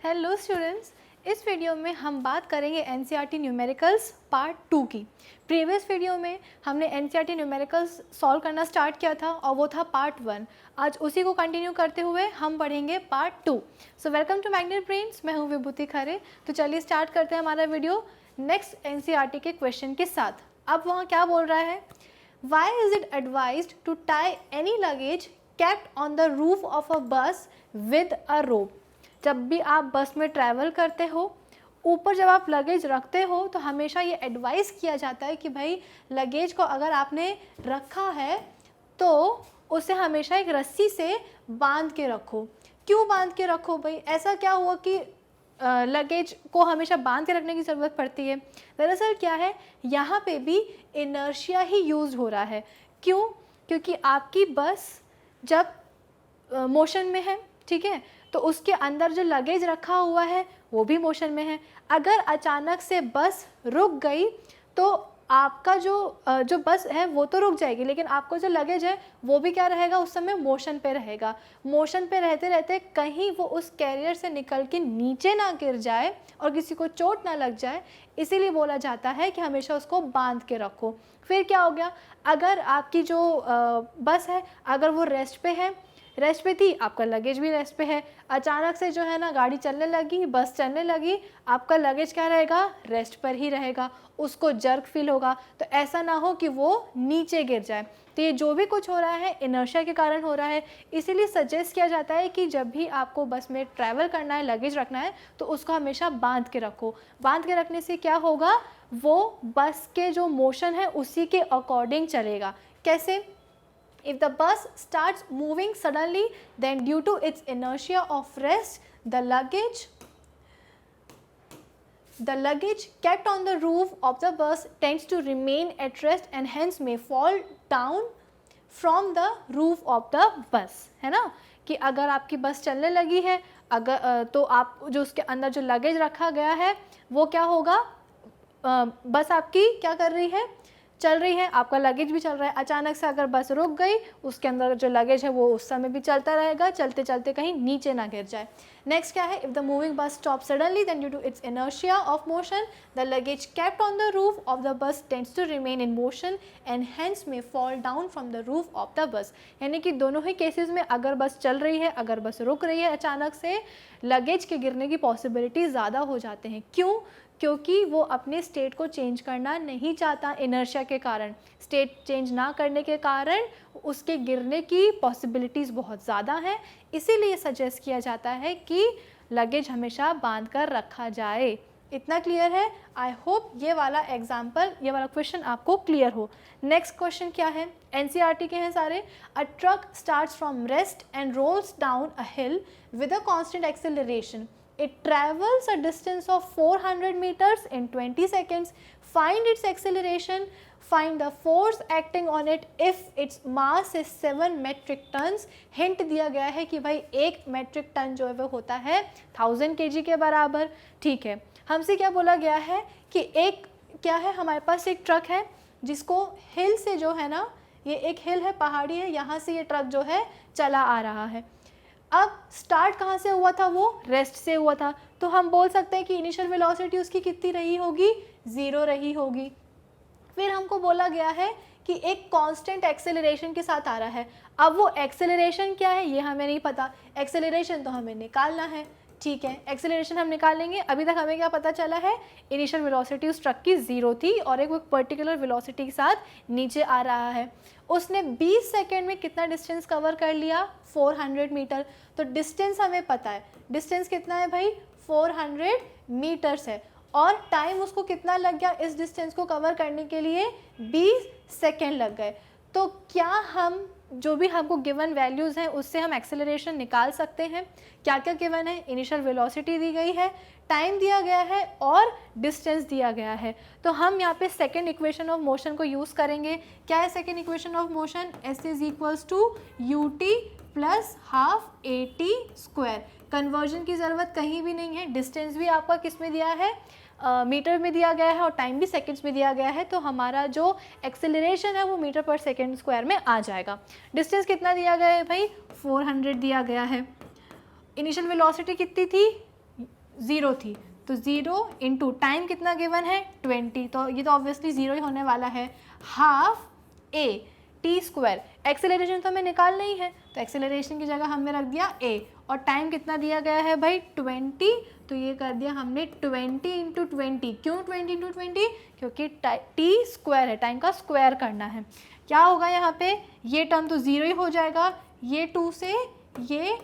Hello students, इस video में हम बात करेंगे एनसीईआरटी न्यूमेरिकल्स पार्ट 2 की। प्रीवियस वीडियो में हमने एनसीईआरटी न्यूमेरिकल्स सॉल्व करना स्टार्ट किया था और वो था पार्ट 1। आज उसी को कंटिन्यू करते हुए हम पढ़ेंगे part 2। So welcome to magnet brains, मैं हूँ विभूति खरे। तो चलिए स्टार्ट करते हैं हमारा वीडियो नेक्स्ट एनसीईआरटी के क्वेश्चन के साथ। अब वहाँ क्या बोल रहा है, why is it advised to tie any luggage kept on the roof of a bus with a rope। जब भी आप बस में ट्रैवल करते हो, ऊपर जब आप लगेज रखते हो तो हमेशा ये एडवाइस किया जाता है कि भाई लगेज को अगर आपने रखा है तो उसे हमेशा एक रस्सी से बांध के रखो। क्यों बांध के रखो भाई? ऐसा क्या हुआ कि लगेज को हमेशा बांध के रखने की ज़रूरत पड़ती है? दरअसल क्या है, यहाँ पे भी इनर्शिया ही यूज़ हो रहा है। क्यों? क्योंकि आपकी बस जब मोशन में है, ठीक है, तो उसके अंदर जो लगेज रखा हुआ है वो भी मोशन में है। अगर अचानक से बस रुक गई तो आपका जो बस है वो तो रुक जाएगी, लेकिन आपको जो लगेज है वो भी क्या रहेगा, उस समय मोशन पे रहेगा। मोशन पे रहते रहते कहीं वो उस कैरियर से निकल के नीचे ना गिर जाए और किसी को चोट ना लग जाए, इसीलिए बोला जाता है कि हमेशा उसको बांध के रखो। फिर क्या हो गया, अगर आपकी जो बस है अगर वो रेस्ट पे थी, आपका लगेज भी रेस्ट पे है, अचानक से जो है ना गाड़ी चलने लगी, बस चलने लगी, आपका लगेज क्या रहेगा, रेस्ट पर ही रहेगा, उसको जर्क फील होगा। तो ऐसा ना हो कि वो नीचे गिर जाए। तो ये जो भी कुछ हो रहा है इनर्शिया के कारण हो रहा है। इसीलिए सजेस्ट किया जाता है कि जब भी आपको बस में ट्रैवल करना है, लगेज रखना है, तो उसको हमेशा बांध के रखो। बांध के रखने से क्या होगा, वो बस के जो मोशन है उसी के अकॉर्डिंग चलेगा। कैसे? If the bus starts moving suddenly, then due to its inertia of rest, the luggage kept on the roof of the bus tends to remain at rest and hence may fall down from the roof of the bus। है ना, कि अगर आपकी बस चलने लगी है, अगर तो आप जो उसके अंदर जो लगेज रखा गया है वो क्या होगा, बस आपकी क्या कर रही है, चल रही है, आपका लगेज भी चल रहा है। अचानक से अगर बस रुक गई, उसके अंदर जो लगेज है वो उस समय भी चलता रहेगा, चलते चलते कहीं नीचे ना गिर जाए। नेक्स्ट क्या है, if the moving bus stop suddenly then due to its inertia of motion the luggage kept on the roof of the bus tends to remain in motion and hence may fall down from the roof of the bus. यानी कि दोनों ही cases में अगर बस चल रही है, अगर बस रुक रही है, अचानक से लगेज के गिरने की पॉसिबिलिटी ज़्यादा हो जाते हैं। क्यों? क्योंकि वो अपने स्टेट को चेंज करना नहीं चाहता। इनर्शिया के कारण, स्टेट चेंज ना करने के कारण उसके गिरने की पॉसिबिलिटीज़ बहुत ज़्यादा हैं। इसीलिए सजेस्ट किया जाता है कि लगेज हमेशा बांध कर रखा जाए। इतना क्लियर है? आई होप ये वाला एग्जाम्पल, ये वाला क्वेश्चन आपको क्लियर हो। नेक्स्ट क्वेश्चन क्या है, एनसीईआरटी के हैं सारे। A truck starts from rest and rolls down a hill with a constant acceleration. It travels a distance of 400 meters in 20 seconds. Find its acceleration. Find the force acting on it if its mass is 7 metric tons. Hint दिया गया है कि भाई 1 metric ton जो है वो होता है 1000 kg के बराबर। ठीक है, हमसे क्या बोला गया है कि एक क्या है, हमारे पास एक ट्रक है जिसको हिल से जो है ना, ये एक हिल है, पहाड़ी है, यहाँ से ये ट्रक जो है चला आ रहा है। अब स्टार्ट कहाँ से हुआ था, वो रेस्ट से हुआ था, तो हम बोल सकते हैं कि इनिशियल वेलोसिटी उसकी कितनी रही होगी, 0 रही होगी। फिर हमको बोला गया है कि एक कांस्टेंट एक्सेलरेशन के साथ आ रहा है। अब वो एक्सेलरेशन क्या है ये हमें नहीं पता, एक्सेलरेशन तो हमें निकालना है। ठीक है, एक्सेलरेशन हम निकाल लेंगे। अभी तक हमें क्या पता चला है, इनिशियल वेलोसिटी उस ट्रक की 0 थी और एक पर्टिकुलर वेलोसिटी के साथ नीचे आ रहा है। उसने 20 सेकेंड में कितना डिस्टेंस कवर कर लिया, 400 मीटर। तो डिस्टेंस हमें पता है, डिस्टेंस कितना है भाई, 400 मीटर्स है। और टाइम उसको कितना लग गया इस डिस्टेंस को कवर करने के लिए, 20 सेकेंड लग गए। तो क्या हम जो भी हमको गिवन वैल्यूज़ हैं उससे हम एक्सेलरेशन निकाल सकते हैं? क्या क्या गिवन है, इनिशियल वेलोसिटी दी गई है, टाइम दिया गया है और डिस्टेंस दिया गया है। तो हम यहाँ पे सेकेंड इक्वेशन ऑफ मोशन को यूज़ करेंगे। क्या है second equation of motion, s is equals to u t plus half a t square. Conversion की ज़रूरत कहीं भी नहीं है, डिस्टेंस भी आपका किस में दिया है, मीटर में दिया गया है और टाइम भी सेकंड्स में दिया गया है। तो हमारा जो एक्सेलरेशन है वो मीटर पर सेकंड स्क्वायर में आ जाएगा। डिस्टेंस कितना दिया गया है भाई, 400 दिया गया है। इनिशियल वेलोसिटी कितनी थी, 0 थी, तो 0 इंटू टाइम कितना गिवन है 20, तो ये तो ऑब्वियसली 0 ही होने वाला है, half a T square. Acceleration तो हमें निकालना ही है, तो एक्सेलरेशन की जगह हमने रख दिया a, और टाइम कितना दिया गया है भाई 20, तो ये कर दिया हमने 20 इंटू 20। क्यों 20 इंटू 20? क्योंकि टी स्क्वायर है, टाइम का स्क्वायर करना है। क्या होगा यहाँ पे, ये टर्म तो 0 ही हो जाएगा, ये 2 से ये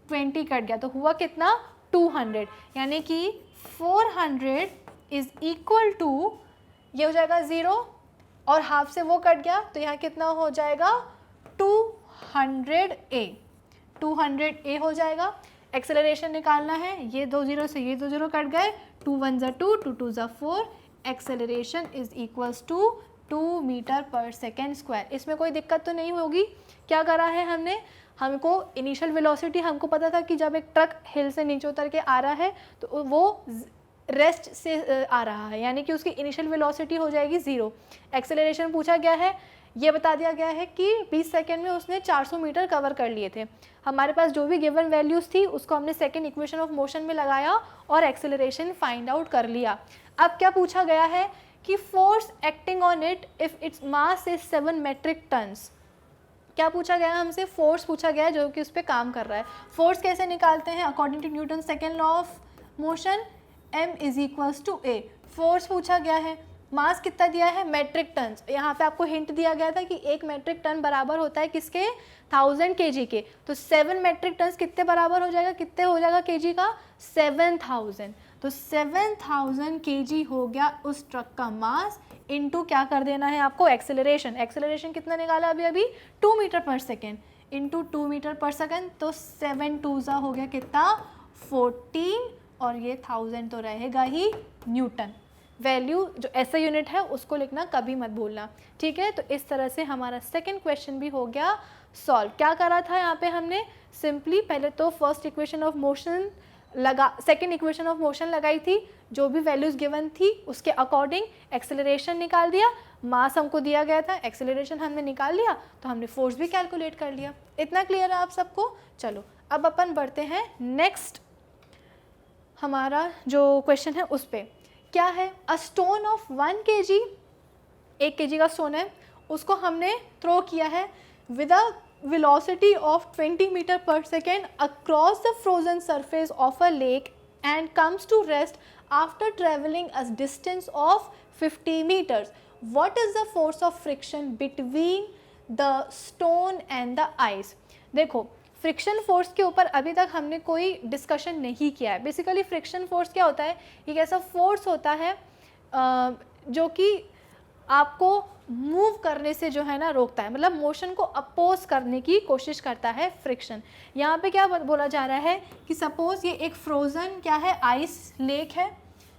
20 कट गया, तो हुआ कितना 200, यानी कि 400 इज इक्वल टू, ये हो जाएगा 0 और हाफ से वो कट गया, तो यहाँ कितना हो जाएगा 200a, 200a हो जाएगा। एक्सेलरेशन निकालना है, ये 2 0 से ये 2 0 कट गए, 2 1 ज़ा 2, 2 2 ज़ा 4, acceleration is equals to 2 metre per second square. इसमें कोई दिक्कत तो नहीं होगी। क्या करा है हमने, हमको इनिशियल वेलोसिटी हमको पता था कि जब एक ट्रक हिल से नीचे उतर के आ रहा है तो वो रेस्ट से आ रहा है, यानी कि उसकी इनिशियल वेलोसिटी हो जाएगी 0। एक्सेलरेशन पूछा गया है, ये बता दिया गया है कि 20 सेकेंड में उसने 400 मीटर कवर कर लिए थे। हमारे पास जो भी गिवन वैल्यूज़ थी उसको हमने सेकेंड इक्वेशन ऑफ मोशन में लगाया और एक्सेलरेशन फाइंड आउट कर लिया। अब क्या पूछा गया है कि force acting on it if its mass is 7 metric tons. क्या पूछा गया है हमसे, फोर्स पूछा गया है जो कि उस पर काम कर रहा है। फोर्स कैसे निकालते हैं, according to Newton second law of motion, m is equals to a। Force पूछा गया है, मास कितना दिया है मेट्रिक टन। यहाँ पे आपको हिंट दिया गया था कि 1 मेट्रिक टन बराबर होता है किसके, 1000 kg के, तो 7 मेट्रिक टन कितने बराबर हो जाएगा, कितने हो जाएगा kg का 7000, तो 7000 kg हो गया उस ट्रक का मास, इनटू क्या कर देना है आपको एक्सेलरेशन। एक्सेलरेशन कितना निकाला अभी 2 metre per second into 2 metre per second, तो 7 2 ज़ा हो गया कितना 14, और ये 1000 तो रहेगा ही न्यूटन। वैल्यू जो ऐसा यूनिट है उसको लिखना कभी मत भूलना, ठीक है। तो इस तरह से हमारा सेकंड क्वेश्चन भी हो गया सॉल्व। क्या करा था यहाँ पे हमने, सिंपली पहले तो first equation of motion second equation of motion लगाई थी, जो भी वैल्यूज़ गिवन थी उसके अकॉर्डिंग एक्सेलरेशन निकाल दिया, मास हमको दिया गया था, एक्सेलरेशन हमने निकाल लिया, तो हमने फोर्स भी कैलकुलेट कर लिया। इतना क्लियर है आप सबको। चलो अब अपन बढ़ते हैं नेक्स्ट, हमारा जो क्वेश्चन है उस पर क्या है, a stone of 1 kg, 1 kg का स्टोन है, उसको हमने थ्रो किया है with a velocity of 20 meter per second across the frozen surface of a lake and comes to rest after traveling a distance of 50 meters. What is the force of friction between the stone and the ice? देखो friction force के ऊपर अभी तक हमने कोई discussion नहीं किया है। बेसिकली फ्रिक्शन फोर्स क्या होता है, एक ऐसा फोर्स होता है जो कि आपको मूव करने से जो है ना रोकता है, मतलब मोशन को अपोज करने की कोशिश करता है फ्रिक्शन। यहाँ पे क्या बोला जा रहा है कि सपोज ये एक फ्रोज़न क्या है, आइस लेक है,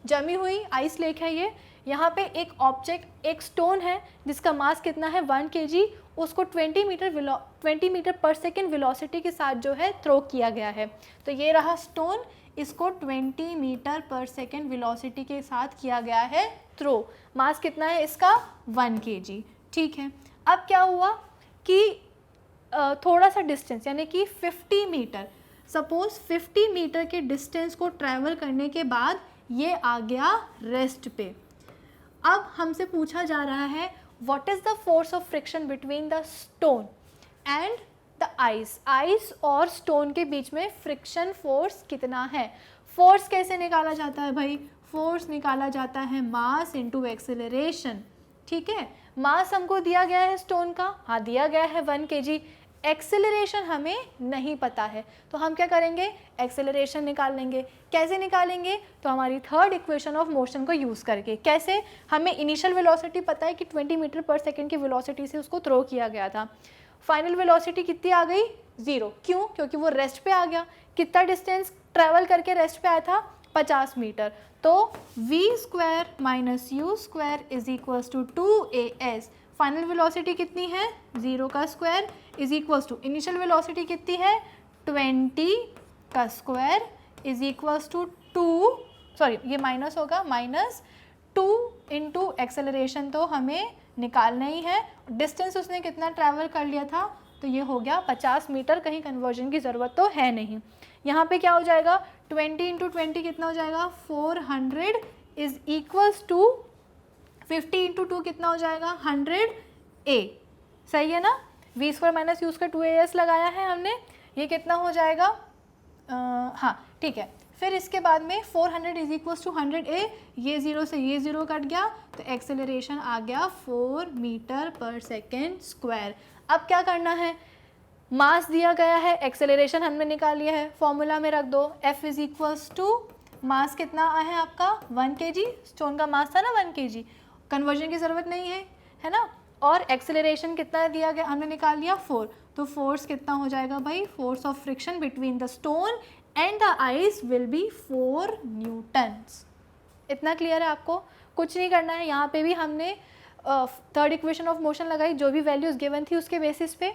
जमी हुई आइस लेक है ये। यहाँ पे एक ऑब्जेक्ट, एक स्टोन है जिसका मास कितना है 1 kg, उसको 20 मीटर पर सेकेंड वेलोसिटी के साथ जो है थ्रो किया गया है। तो ये रहा स्टोन, इसको 20 मीटर पर सेकेंड वेलोसिटी के साथ किया गया है थ्रो। मास कितना है इसका 1 kg, ठीक है। अब क्या हुआ कि थोड़ा सा डिस्टेंस यानी कि 50 मीटर, सपोज 50 मीटर के डिस्टेंस को ट्रैवल करने के बाद ये आ गया रेस्ट पे। अब हमसे पूछा जा रहा है what is the force of friction between the stone and the ice. Ice और स्टोन के बीच में फ्रिक्शन फोर्स कितना है। फोर्स कैसे निकाला जाता है भाई, फोर्स निकाला जाता है मास इनटू एक्सेलरेशन, ठीक है। मास हमको दिया गया है स्टोन का, हाँ दिया गया है 1 kg, एक्सेलरेशन हमें नहीं पता है, तो हम क्या करेंगे एक्सेलरेशन निकाल लेंगे। कैसे निकालेंगे, तो हमारी थर्ड इक्वेशन ऑफ मोशन को यूज़ करके। कैसे, हमें इनिशियल वेलोसिटी पता है कि 20 मीटर पर सेकेंड की वेलोसिटी से उसको थ्रो किया गया था, फाइनल वेलोसिटी कितनी आ गई 0। क्यों, क्योंकि वो रेस्ट पे आ गया। कितना डिस्टेंस ट्रैवल करके रेस्ट पे आया था 50 मीटर, तो v square minus u square is equals to 2as। Final velocity कितनी है 0 का square is equals to initial velocity कितनी है 20 का square is equals to 2, sorry ये माइनस होगा, माइनस 2 इंटू एक्सेलरेशन तो हमें निकालना ही है। डिस्टेंस उसने कितना ट्रैवल कर लिया था, तो ये हो गया 50 मीटर, कहीं कन्वर्जन की ज़रूरत तो है नहीं। यहाँ पे क्या हो जाएगा 20 इंटू 20 कितना हो जाएगा 400 इज इक्वल्स टू 50 इंटू 2 कितना हो जाएगा 100a। सही है ना, v square minus u square 2as लगाया है हमने, ये कितना हो जाएगा हाँ ठीक है। फिर इसके बाद में 400 इज इक्वल्स टू 100a, ये 0 से ये 0 कट गया तो एक्सेलरेशन आ गया 4 मीटर पर सेकेंड स्क्वायर। अब क्या करना है, मास दिया गया है, एक्सेलरेशन हमने निकाल लिया है, फॉर्मूला में रख दो f is equals to mass कितना है आपका 1 kg, स्टोन का मास था ना 1 kg, कन्वर्जन की ज़रूरत नहीं है ना, और एक्सेलरेशन कितना दिया गया हमने निकाल लिया 4, तो फोर्स कितना हो जाएगा भाई, force of friction between the stone and the ice will be 4 Newton's. इतना क्लियर है आपको, कुछ नहीं करना है। यहाँ पे भी हमने थर्ड इक्वेशन ऑफ मोशन लगाई, जो भी वैल्यूज़ गिवन थी उसके बेसिस पे,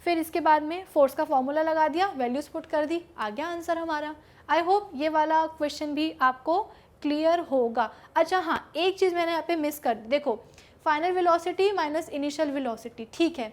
फिर इसके बाद में फोर्स का फॉर्मूला लगा दिया, वैल्यूज़ पुट कर दी, आ गया आंसर हमारा। आई होप ये वाला क्वेश्चन भी आपको क्लियर होगा। अच्छा हाँ, एक चीज़ मैंने यहाँ पे मिस कर दी, देखो final velocity minus initial velocity, ठीक है,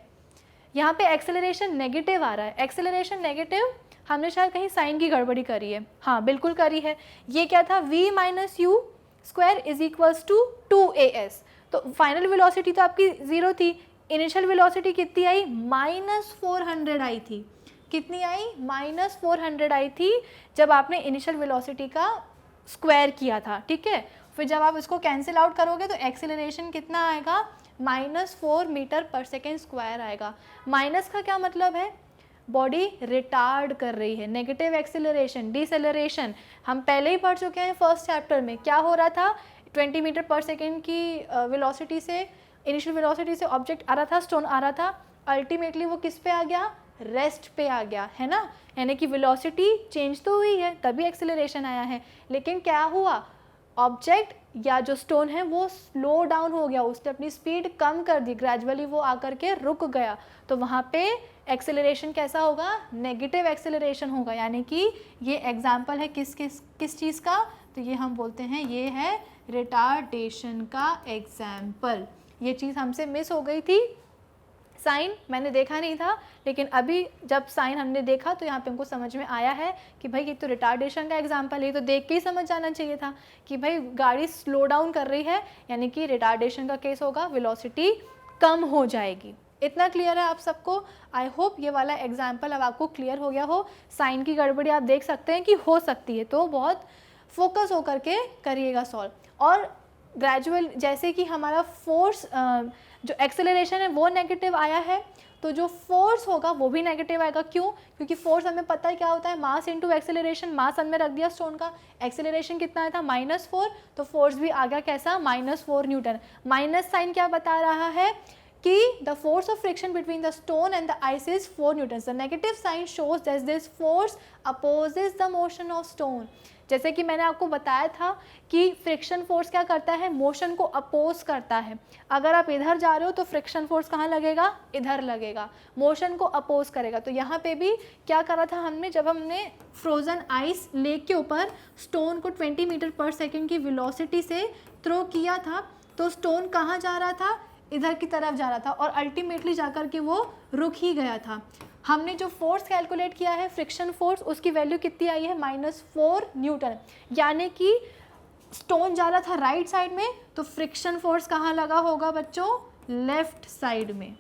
यहाँ पे एक्सेलरेशन नेगेटिव आ रहा है, एक्सेलरेशन नेगेटिव, हमने शायद कहीं साइन की गड़बड़ी करी है, हाँ बिल्कुल करी है। ये क्या था v minus u square is equals to 2as, तो फाइनल वेलोसिटी तो आपकी 0 थी, इनिशियल वेलोसिटी कितनी आई -400 आई थी, कितनी आई -400 आई थी जब आपने इनिशियल वेलोसिटी का स्क्वायर किया था, ठीक है। फिर जब आप इसको कैंसिल आउट करोगे तो एक्सेलरेशन कितना आएगा -4 मीटर पर सेकेंड स्क्वायर आएगा। माइनस का क्या मतलब है, बॉडी रिटार्ड कर रही है, नेगेटिव एक्सेलरेशन, डिसेलरेशन, हम पहले ही पढ़ चुके हैं फर्स्ट चैप्टर में, क्या हो रहा था 20 मीटर पर सेकेंड की वेलोसिटी से, इनिशियल वेलोसिटी से ऑब्जेक्ट आ रहा था, स्टोन आ रहा था, अल्टीमेटली वो किस पे आ गया, रेस्ट पे आ गया, है ना, यानी कि वेलोसिटी चेंज तो हुई है तभी एक्सेलरेशन आया है, लेकिन क्या हुआ, ऑब्जेक्ट या जो स्टोन है वो स्लो डाउन हो गया, उसने अपनी स्पीड कम कर दी, ग्रेजुअली वो आकर के रुक गया, तो वहाँ पे एक्सेलरेशन कैसा होगा, नेगेटिव एक्सेलरेशन होगा। यानी कि ये एग्जाम्पल है किस चीज़ का, तो ये हम बोलते हैं ये है रिटार्डेशन का एग्जाम्पल। ये चीज़ हमसे मिस हो गई थी, साइन मैंने देखा नहीं था, लेकिन अभी जब साइन हमने देखा तो यहाँ पे हमको समझ में आया है कि भाई ये तो रिटार्डेशन का एग्जाम्पल है, तो देख के ही समझ जाना चाहिए था कि भाई गाड़ी स्लो डाउन कर रही है, यानी कि रिटार्डेशन का केस होगा, वेलोसिटी कम हो जाएगी। इतना क्लियर है आप सबको, आई होप ये वाला एग्जाम्पल अब आपको क्लियर हो गया हो। साइन की गड़बड़ी आप देख सकते हैं कि हो सकती है, तो बहुत फोकस होकर के करिएगा सॉल्व, और ग्रेजुअल जैसे कि हमारा फोर्स जो एक्सेलरेशन है वो नेगेटिव आया है, तो जो फोर्स होगा वो भी नेगेटिव आएगा। क्यों, क्योंकि फोर्स हमें पता है क्या होता है, मास इनटू एक्सेलरेशन, मास हमने रख दिया स्टोन का, एक्सेलरेशन कितना आया था -4, तो फोर्स भी आ गया कैसा -4 न्यूटन। माइनस साइन क्या बता रहा है कि the force of friction between the stone and the ice is 4 newton. The negative sign shows that this force opposes the motion of stone. जैसे कि मैंने आपको बताया था कि फ्रिक्शन फोर्स क्या करता है, मोशन को अपोज करता है। अगर आप इधर जा रहे हो तो फ्रिक्शन फोर्स कहाँ लगेगा, इधर लगेगा, मोशन को अपोज करेगा। तो यहाँ पे भी क्या करा था हमने, जब हमने फ्रोजन आइस लेक के ऊपर स्टोन को 20 मीटर पर सेकेंड की वेलोसिटी से थ्रो किया था, तो स्टोन कहाँ जा रहा था, इधर की तरफ जा रहा था, और अल्टीमेटली जाकर के वो रुक ही गया था। हमने जो फोर्स कैलकुलेट किया है फ्रिक्शन फोर्स, उसकी वैल्यू कितनी आई है -4 न्यूटन, यानी कि स्टोन जा रहा था राइट साइड में, तो फ्रिक्शन फोर्स कहाँ लगा होगा बच्चों, लेफ्ट साइड में।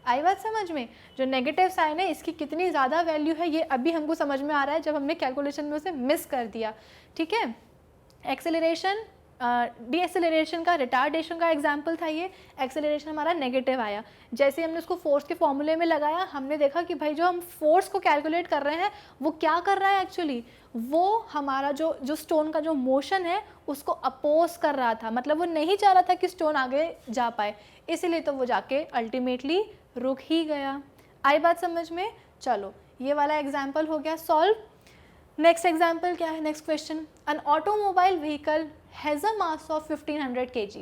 आई बात समझ में, जो नेगेटिव साइन है इसकी कितनी ज़्यादा वैल्यू है ये अभी हमको समझ में आ रहा है जब हमने कैलकुलेशन में उसे मिस कर दिया, ठीक है। एक्सेलरेशन डीएक्सेलरेशन का, रिटार्डेशन का एग्जाम्पल था ये, एक्सेलरेशन हमारा नेगेटिव आया। जैसे हमने उसको फोर्स के फॉर्मूले में लगाया, हमने देखा कि भाई जो हम फोर्स को कैलकुलेट कर रहे हैं वो क्या कर रहा है एक्चुअली, वो हमारा जो स्टोन का जो मोशन है उसको अपोज कर रहा था, मतलब वो नहीं चाह रहा था कि स्टोन आगे जा पाए, इसीलिए तो वो जाके अल्टीमेटली रुक ही गया। आई बात समझ में, चलो ये वाला एग्जाम्पल हो गया सॉल्व। नेक्स्ट एग्जाम्पल क्या है, next question, an automobile vehicle has a mass of 1500 kg.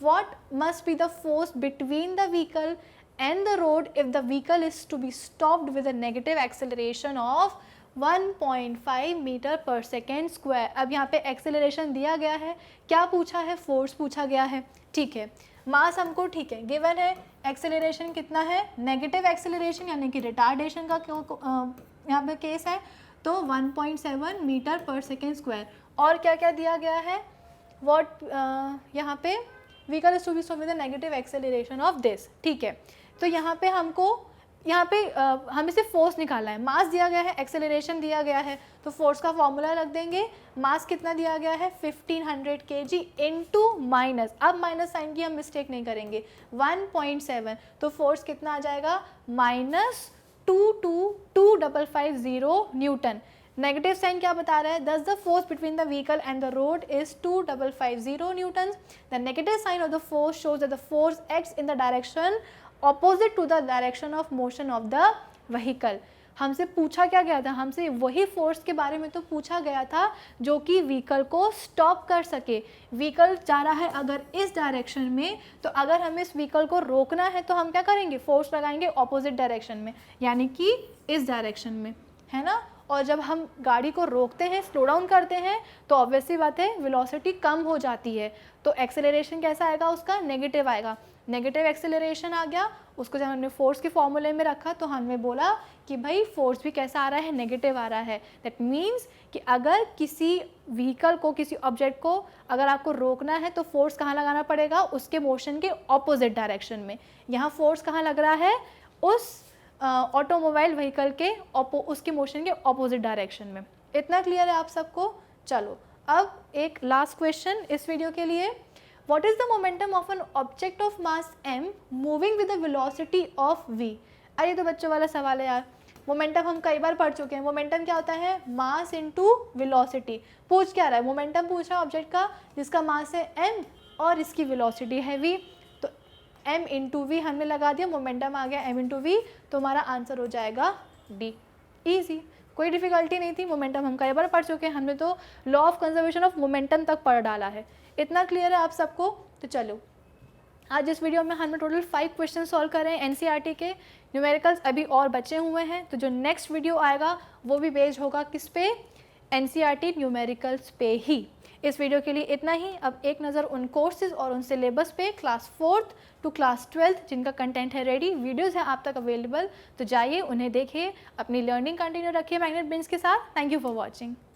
What must be the force between the vehicle and the road if the vehicle is to be stopped with a negative acceleration of 1.5 metre per second square. अब यहाँ पे acceleration दिया गया है, क्या पूछा है, force पूछा गया है, ठीक है। मास हमको ठीक है गिवन है, एक्सेलरेशन कितना है, नेगेटिव एक्सेलरेशन यानी कि रिटार्डेशन का यहाँ पे केस है, तो 1.7 मीटर पर सेकेंड स्क्वायर। और क्या क्या दिया गया है, वॉट यहाँ पे vehicle is to be stop with the negative acceleration of this, ठीक है। तो यहाँ पे हमें सिर्फ फोर्स निकालना है, मास दिया गया है, एक्सेलरेशन दिया गया है, तो फोर्स का फॉर्मूला रख देंगे। मास कितना दिया गया है 1500 kg इनटू माइनस, अब माइनस साइन की हम मिस्टेक नहीं करेंगे, 1.7, तो फोर्स कितना आ जाएगा -22550 न्यूटन। नेगेटिव साइन क्या बता रहा है, thus the force between the vehicle and the road is 2550 newton. The negative sign of the force shows that the force acts in the direction opposite to the direction of motion of the vehicle. हमसे पूछा क्या गया था, हमसे वही force के बारे में तो पूछा गया था जो कि व्हीकल को स्टॉप कर सके। व्हीकल जा रहा है अगर इस डायरेक्शन में, तो अगर हमें इस व्हीकल को रोकना है तो हम क्या करेंगे, फोर्स लगाएंगे ऑपोजिट डायरेक्शन में, यानी कि इस डायरेक्शन में, है ना। और जब हम गाड़ी को रोकते हैं, स्लो डाउन करते हैं, तो ऑब्वियसली बात है वेलोसिटी कम हो जाती है, तो एक्सेलरेशन कैसा आएगा, उसका नेगेटिव आएगा। नेगेटिव एक्सेलरेशन आ गया, उसको जब हमने फोर्स के फॉर्मूले में रखा तो हमने बोला कि भाई फोर्स भी कैसा आ रहा है, नेगेटिव आ रहा है। दैट मीन्स कि अगर किसी व्हीकल को, किसी ऑब्जेक्ट को अगर आपको रोकना है तो फोर्स कहाँ लगाना पड़ेगा, उसके मोशन के ऑपोजिट डायरेक्शन में। यहाँ फोर्स कहाँ लग रहा है, उस ऑटोमोबाइल व्हीकल के उसके मोशन के ऑपोजिट डायरेक्शन में। इतना क्लियर है आप सबको। चलो अब एक लास्ट क्वेश्चन इस वीडियो के लिए, what is the momentum of an object of mass m moving with the velocity of v। अरे तो बच्चों वाला सवाल है यार, मोमेंटम हम कई बार पढ़ चुके हैं। मोमेंटम क्या होता है, मास इनटू वेलोसिटी। पूछ क्या रहा है, मोमेंटम पूछ रहा है ऑब्जेक्ट का जिसका मास है m और इसकी वेलोसिटी है v, तो m इंटू वी हमने लगा दिया, मोमेंटम आ गया m इंटू वी, तो हमारा आंसर हो जाएगा d। ईजी, कोई डिफिकल्टी नहीं थी। मोमेंटम हम कई बार पढ़ चुके हैं, हमने तो law of conservation of momentum तक पढ़ डाला है। इतना क्लियर है आप सबको। तो चलो आज इस वीडियो में हमने टोटल 5 क्वेश्चन सॉल्व कर रहे हैं एनसीईआरटी के। न्यूमेरिकल्स अभी और बचे हुए हैं, तो जो नेक्स्ट वीडियो आएगा वो भी बेस्ड होगा किस पे, एनसीईआरटी न्यूमेरिकल्स पे ही। इस वीडियो के लिए इतना ही। अब एक नज़र उन कोर्सेज और उन सिलेबस पे class 4th to class 12th जिनका कंटेंट है रेडी, वीडियोज़ हैं आप तक अवेलेबल, तो जाइए उन्हें देखिए, अपनी लर्निंग कंटिन्यू रखिए मैग्नेट बेंच के साथ। Thank you for watching.